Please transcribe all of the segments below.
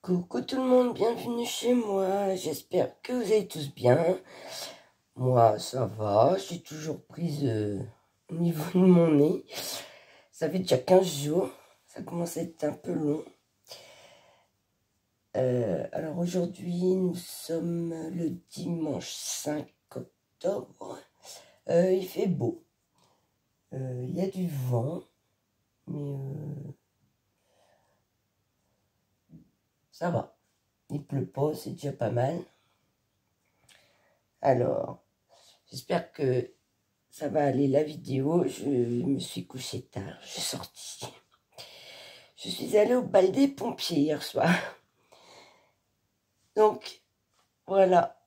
Coucou tout le monde, bienvenue chez moi, j'espère que vous allez tous bien. Moi ça va, je suis toujours prise au niveau de mon nez. Ça fait déjà 15 jours, ça commence à être un peu long. Alors aujourd'hui nous sommes le dimanche 5 octobre. Il fait beau, il y a du vent, mais ça va. Il pleut pas, c'est déjà pas mal. Alors, j'espère que ça va aller la vidéo. Je me suis couchée tard, je suis sortie. Je suis allée au bal des pompiers hier soir. Donc, voilà.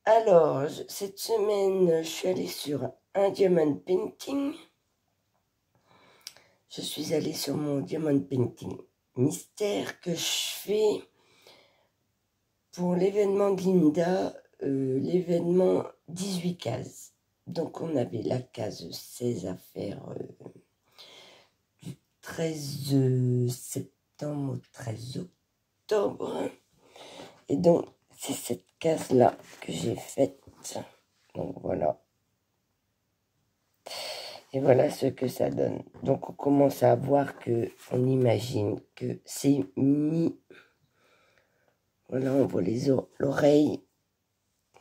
Alors, cette semaine, je suis allée sur un diamond painting. Je suis allée sur mon diamond painting mystère que je fais pour l'événement de Linda, l'événement 18 cases. Donc on avait la case 16 à faire du 13 septembre au 13 octobre. Et donc c'est cette case-là que j'ai faite. Donc voilà. Et voilà ce que ça donne. Donc on commence à voir que on imagine que c'est mini. Voilà, on voit l'oreille.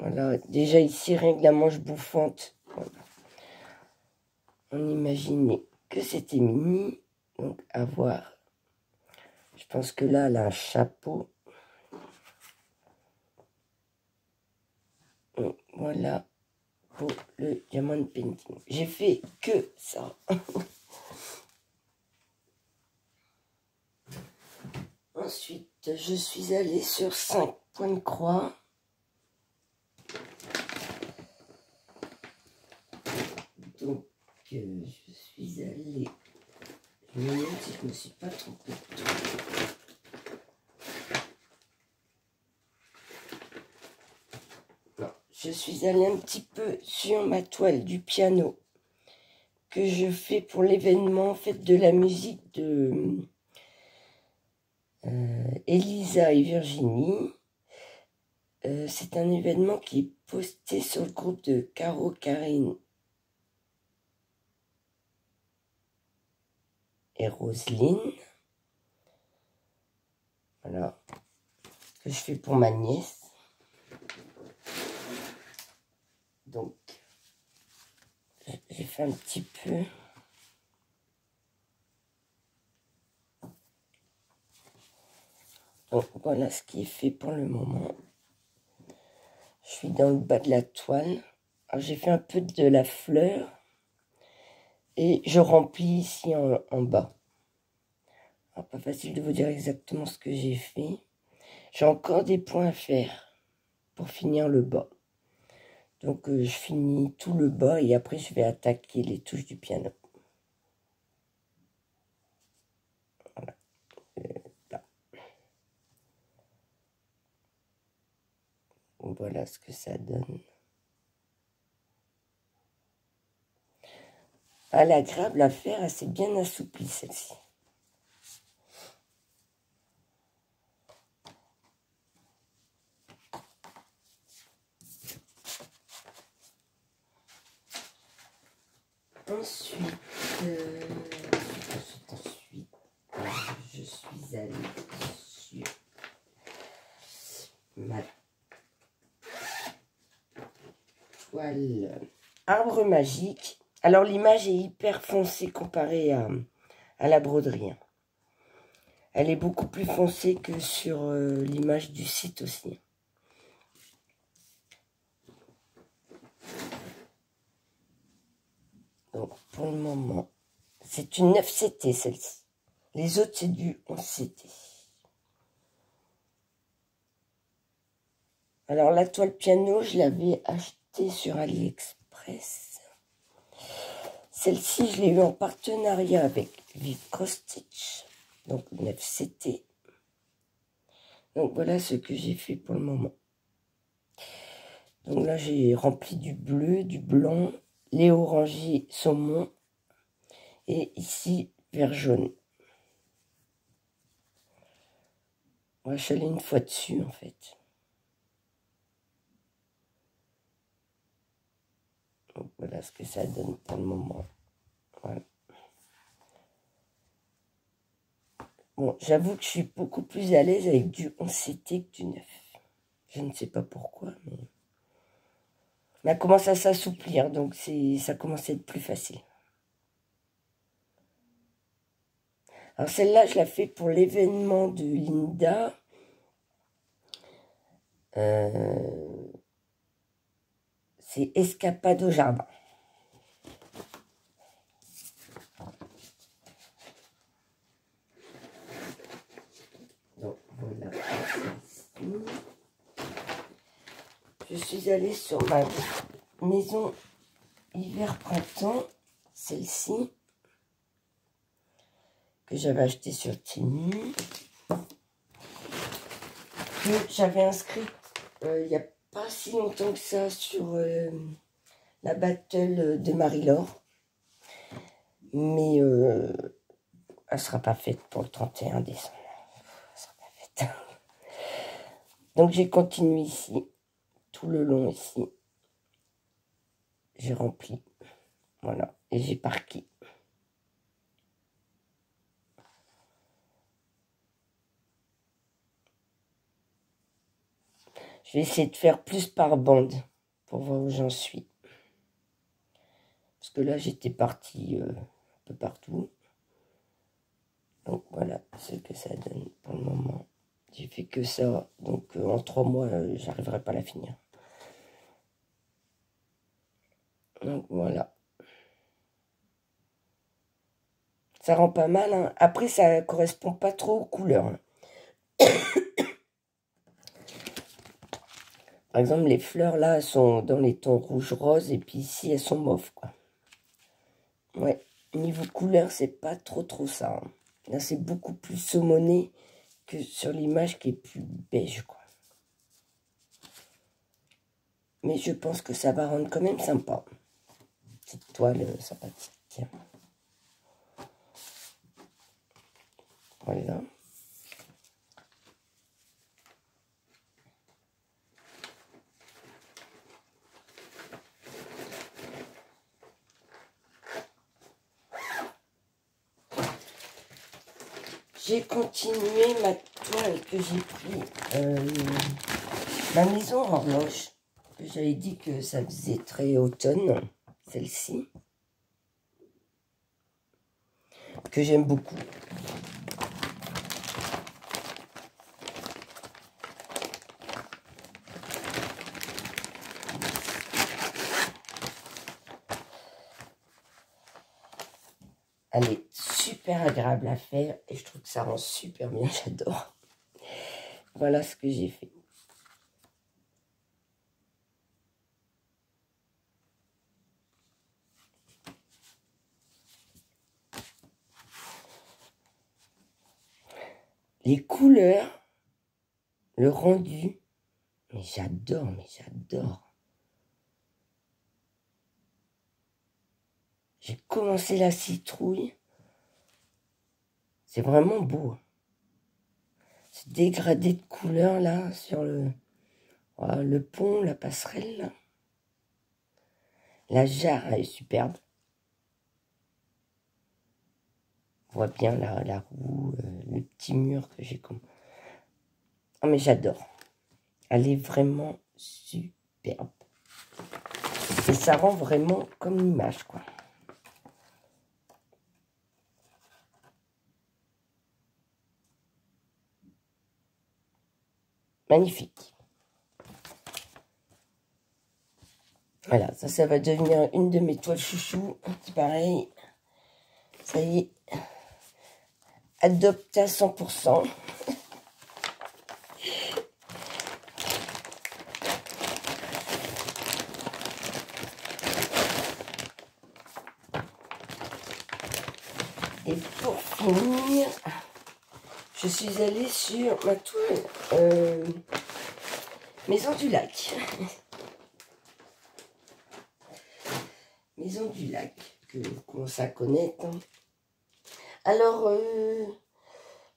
Voilà, déjà ici, rien que la manche bouffante. Voilà. On imaginait que c'était mini. Donc, à voir. Je pense que là, elle a un chapeau. Donc, voilà pour le diamond painting. J'ai fait que ça. Ensuite, je suis allée sur 5 points de croix. Donc, je suis allée... Je me demande si je ne me suis pas trompée de tout. Non, je suis allée un petit peu sur ma toile du piano que je fais pour l'événement Fête de la musique de Elisa et Virginie. C'est un événement qui est posté sur le groupe de Caro, Karine et Roselyne. Voilà. Que je fais pour ma nièce. Donc, j'ai fait un petit peu. Donc, voilà ce qui est fait pour le moment. Je suis dans le bas de la toile. Alors, j'ai fait un peu de la fleur. Et je remplis ici en bas. Alors, pas facile de vous dire exactement ce que j'ai fait. J'ai encore des points à faire pour finir le bas. Donc, je finis tout le bas et après, je vais attaquer les touches du piano. Voilà. Là. Voilà ce que ça donne. Elle est agréable à faire, elle s'est bien assouplie celle-ci. Ensuite, je suis allée sur ma toile arbre magique. Alors l'image est hyper foncée comparée à la broderie. Elle est beaucoup plus foncée que sur l'image du site aussi. Donc pour le moment, c'est une 9CT celle-ci. Les autres c'est du 11CT. Alors la toile piano, je l'avais achetée sur AliExpress. Celle-ci, je l'ai eu en partenariat avec Viv Cross Stitch, donc 9CT. Donc voilà ce que j'ai fait pour le moment. Donc là, j'ai rempli du bleu, du blanc, les orangés saumon et ici vert jaune. Ouais, je suis allée une fois dessus, en fait. Donc, voilà ce que ça donne pour le moment. Ouais. Bon, j'avoue que je suis beaucoup plus à l'aise avec du 11CT que du 9. Je ne sais pas pourquoi, mais... Elle commence à s'assouplir, donc ça commence à être plus facile. Alors celle-là, je la fais pour l'événement de Linda. C'est Escapade au jardin. Donc voilà. Je suis allée sur ma maison hiver-printemps, celle-ci, que j'avais achetée sur Temu, que j'avais inscrite il n'y a pas si longtemps que ça sur la battle de Marie-Laure, mais elle ne sera pas faite pour le 31 décembre. Elle sera pas faite. Donc j'ai continué ici, tout le long ici. J'ai rempli, voilà, et j'ai parqué. Je vais essayer de faire plus par bande pour voir où j'en suis. Parce que là, j'étais partie un peu partout. Donc voilà ce que ça donne pour le moment. J'ai fait que ça, donc en 3 mois, j'arriverai pas à la finir. Donc voilà. Ça rend pas mal, hein. Après, ça correspond pas trop aux couleurs, hein. Par exemple, les fleurs là, elles sont dans les tons rouge-rose, et puis ici, elles sont mauves, quoi. Ouais, niveau couleur, c'est pas trop ça, hein. Là, c'est beaucoup plus saumoné que sur l'image qui est plus beige, quoi. Mais je pense que ça va rendre quand même sympa. Petite toile sympathique. Voilà. J'ai continué ma toile que j'ai pris, ma maison horloge. J'avais dit que ça faisait très automne, celle-ci, que j'aime beaucoup. Elle est super agréable à faire et je trouve que ça rend super bien, j'adore. Voilà ce que j'ai fait. Les couleurs, le rendu, mais j'adore, mais j'adore. J'ai commencé la citrouille. C'est vraiment beau. Ce dégradé de couleurs là sur le pont, la passerelle là. La jarre est superbe. On voit bien la roue, le petit mur que j'ai comme... Oh mais j'adore. Elle est vraiment superbe. Et ça rend vraiment comme l'image, quoi. Magnifique. Voilà, ça va devenir une de mes toiles chouchou. C'est pareil. Ça y est. Adopté à 100%. Et pour finir, je suis allée sur ma toile Maison du Lac. Maison du Lac, que vous commencez à connaître. Alors,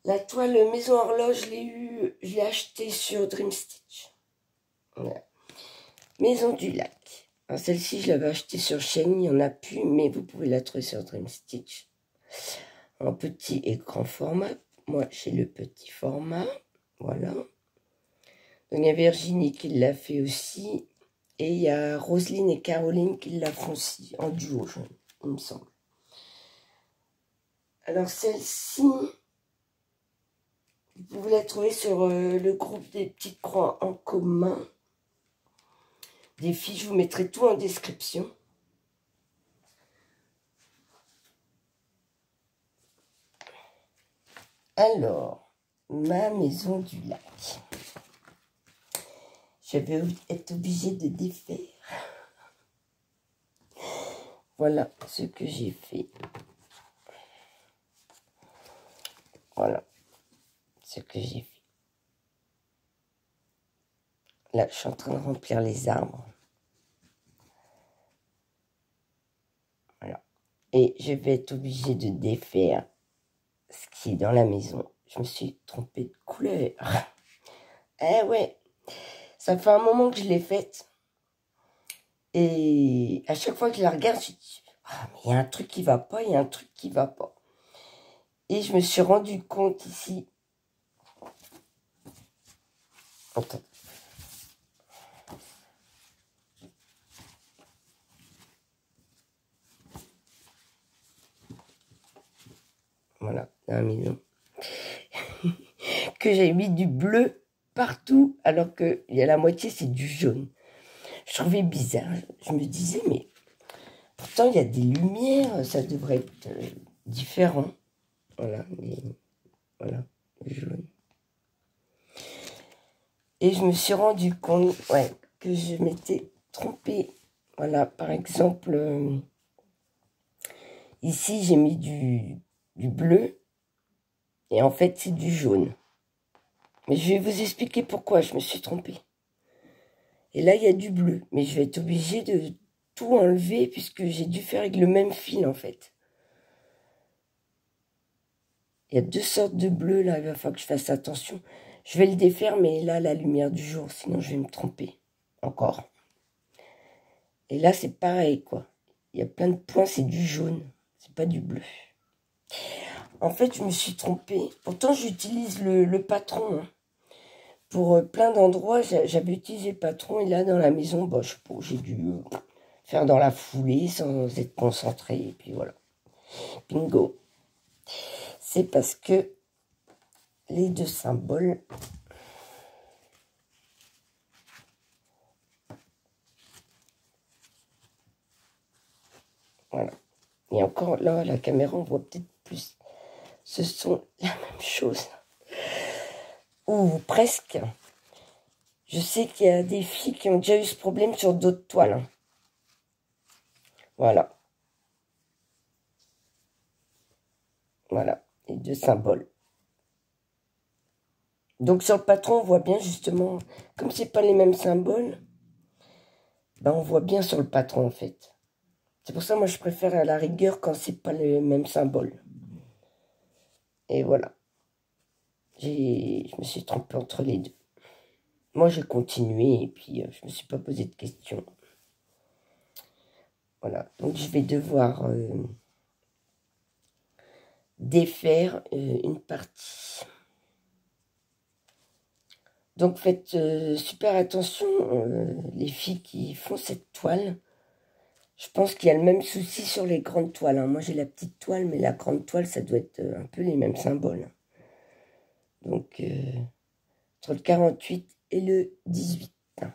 la toile Maison Horloge, je l'ai eue je l'ai acheté sur Dream Stitch. Voilà. Maison du Lac. Celle-ci, je l'avais achetée sur Shein, il n'y en a plus, mais vous pouvez la trouver sur Dream Stitch. En petit et grand format. Moi, j'ai le petit format. Voilà. Donc, il y a Virginie qui l'a fait aussi. Et il y a Roselyne et Caroline qui la font aussi, en duo, il me semble. Alors, celle-ci, vous pouvez la trouver sur le groupe des petites croix en commun. Des filles, je vous mettrai tout en description. Alors, ma maison du lac. Je vais être obligée de défaire. Voilà ce que j'ai fait. Voilà ce que j'ai fait. Là, je suis en train de remplir les arbres. Voilà. Et je vais être obligée de défaire ce qui est dans la maison. Je me suis trompée de couleur. Eh ouais, ça fait un moment que je l'ai faite. Et à chaque fois que je la regarde, je dis, ah, mais il y a un truc qui va pas, il y a un truc qui va pas. Et je me suis rendu compte ici. Attends. Voilà, dans la maison. Que j'ai mis du bleu partout, alors qu'il y a la moitié, c'est du jaune. Je trouvais bizarre. Je me disais, mais pourtant, il y a des lumières, ça devrait être différent. Voilà, voilà, le jaune. Et je me suis rendu compte, ouais, que je m'étais trompée. Voilà, par exemple, ici, j'ai mis du bleu, et en fait, c'est du jaune. Mais je vais vous expliquer pourquoi je me suis trompée. Et là, il y a du bleu, mais je vais être obligée de tout enlever, puisque j'ai dû faire avec le même fil, en fait. Il y a deux sortes de bleu, là, il va falloir que je fasse attention. Je vais le défaire, mais là, la lumière du jour, sinon je vais me tromper. Encore. Et là, c'est pareil, quoi. Il y a plein de points, c'est du jaune. C'est pas du bleu. En fait, je me suis trompée. Pourtant, j'utilise le patron. Hein. Pour plein d'endroits, j'avais utilisé le patron. Et là, dans la maison, bah, je sais pas, j'ai dû faire dans la foulée sans être concentré. Et puis voilà. Bingo. C'est parce que les deux symboles... Voilà. Et encore là, la caméra, on voit peut-être plus. Ce sont la même chose. Ou presque. Je sais qu'il y a des filles qui ont déjà eu ce problème sur d'autres toiles. Hein. Voilà. Voilà. Les deux symboles. Donc sur le patron, on voit bien justement, comme c'est pas les mêmes symboles, ben on voit bien sur le patron en fait. C'est pour ça moi je préfère à la rigueur quand c'est pas les mêmes symboles. Et voilà. Je me suis trompée entre les deux. Moi j'ai continué et puis je me suis pas posé de questions. Voilà. Donc je vais devoir défaire une partie. Donc faites super attention, les filles qui font cette toile. Je pense qu'il y a le même souci sur les grandes toiles. Hein. Moi j'ai la petite toile, mais la grande toile, ça doit être un peu les mêmes symboles. Donc entre le 48 et le 18. Hein.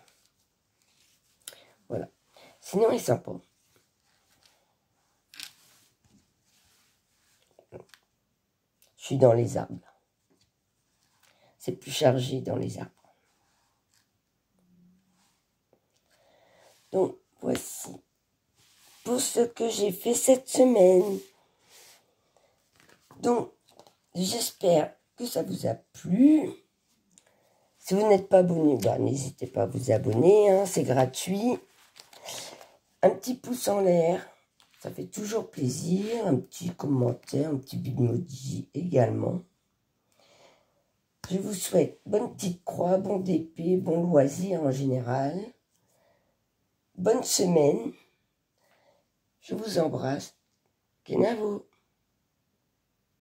Voilà. Sinon, il est sympa. Je suis dans les arbres. C'est plus chargé dans les arbres. Donc, voici pour ce que j'ai fait cette semaine. Donc, j'espère que ça vous a plu. Si vous n'êtes pas abonné, bah, n'hésitez pas à vous abonner. Hein, c'est gratuit. Un petit pouce en l'air. Ça fait toujours plaisir. Un petit commentaire, un petit bitmoji également. Je vous souhaite bonne petite croix, bon d'épée, bon loisir en général. Bonne semaine. Je vous embrasse. Kenavo.